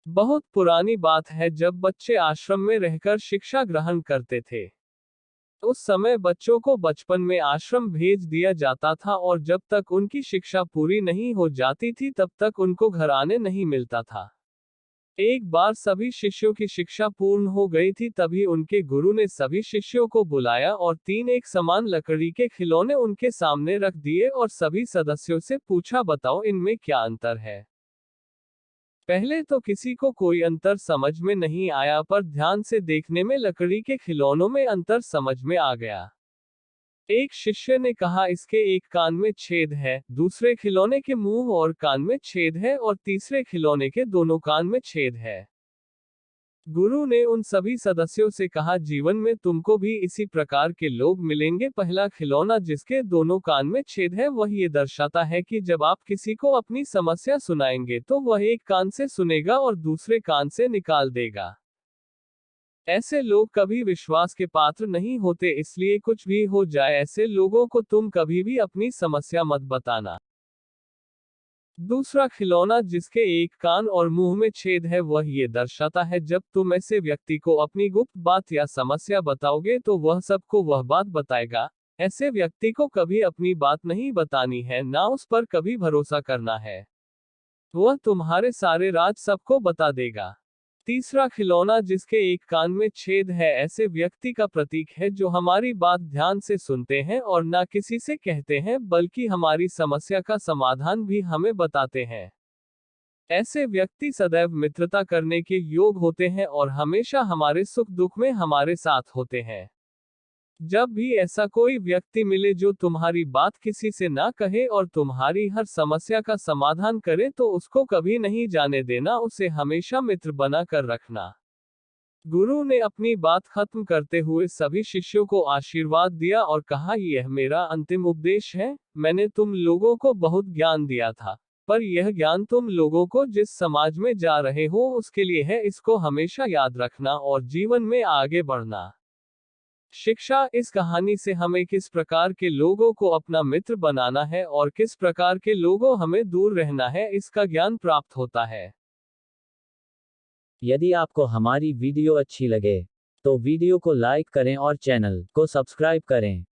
बहुत पुरानी बात है जब बच्चे आश्रम में रहकर शिक्षा ग्रहण करते थे। उस समय बच्चों को बचपन में आश्रम भेज दिया जाता था और जब तक उनकी शिक्षा पूरी नहीं हो जाती थी तब तक उनको घर आने नहीं मिलता था। एक बार सभी शिष्यों की शिक्षा पूर्ण हो गई थी, तभी उनके गुरु ने सभी शिष्यों को बुलाया और 3 एक समान लकड़ी के खिलौने उनके सामने रख दिए और सभी सदस्यों से पूछा, बताओ इनमें क्या अंतर है। पहले तो किसी को कोई अंतर समझ में नहीं आया, पर ध्यान से देखने में लकड़ी के खिलौनों में अंतर समझ में आ गया। एक शिष्य ने कहा, इसके एक कान में छेद है, दूसरे खिलौने के मुंह और कान में छेद है और तीसरे खिलौने के दोनों कान में छेद है। गुरु ने उन सभी सदस्यों से कहा, जीवन में तुमको भी इसी प्रकार के लोग मिलेंगे। पहला खिलौना जिसके दोनों कान में छेद है वह ये दर्शाता है कि जब आप किसी को अपनी समस्या सुनाएंगे तो वह एक कान से सुनेगा और दूसरे कान से निकाल देगा। ऐसे लोग कभी विश्वास के पात्र नहीं होते, इसलिए कुछ भी हो जाए ऐसे लोगों को तुम कभी भी अपनी समस्या मत बताना। दूसरा खिलौना जिसके एक कान और मुंह में छेद है वह ये दर्शाता है जब तुम ऐसे व्यक्ति को अपनी गुप्त बात या समस्या बताओगे तो वह सबको वह बात बताएगा। ऐसे व्यक्ति को कभी अपनी बात नहीं बतानी है, ना उस पर कभी भरोसा करना है। वह तुम्हारे सारे राज सबको बता देगा। तीसरा खिलौना जिसके एक कान में छेद है ऐसे व्यक्ति का प्रतीक है जो हमारी बात ध्यान से सुनते हैं और ना किसी से कहते हैं बल्कि हमारी समस्या का समाधान भी हमें बताते हैं। ऐसे व्यक्ति सदैव मित्रता करने के योग होते हैं और हमेशा हमारे सुख दुख में हमारे साथ होते हैं। जब भी ऐसा कोई व्यक्ति मिले जो तुम्हारी बात किसी से ना कहे और तुम्हारी हर समस्या का समाधान करे तो उसको कभी नहीं जाने देना, उसे हमेशा मित्र बना कर रखना। गुरु ने अपनी बात खत्म करते हुए सभी शिष्यों को आशीर्वाद दिया और कहा, यह मेरा अंतिम उपदेश है। मैंने तुम लोगों को बहुत ज्ञान दिया था, पर यह ज्ञान तुम लोगों को जिस समाज में जा रहे हो उसके लिए है। इसको हमेशा याद रखना और जीवन में आगे बढ़ना। शिक्षा, इस कहानी से हमें किस प्रकार के लोगों को अपना मित्र बनाना है और किस प्रकार के लोगों हमें दूर रहना है, इसका ज्ञान प्राप्त होता है। यदि आपको हमारी वीडियो अच्छी लगे तो वीडियो को लाइक करें और चैनल को सब्सक्राइब करें।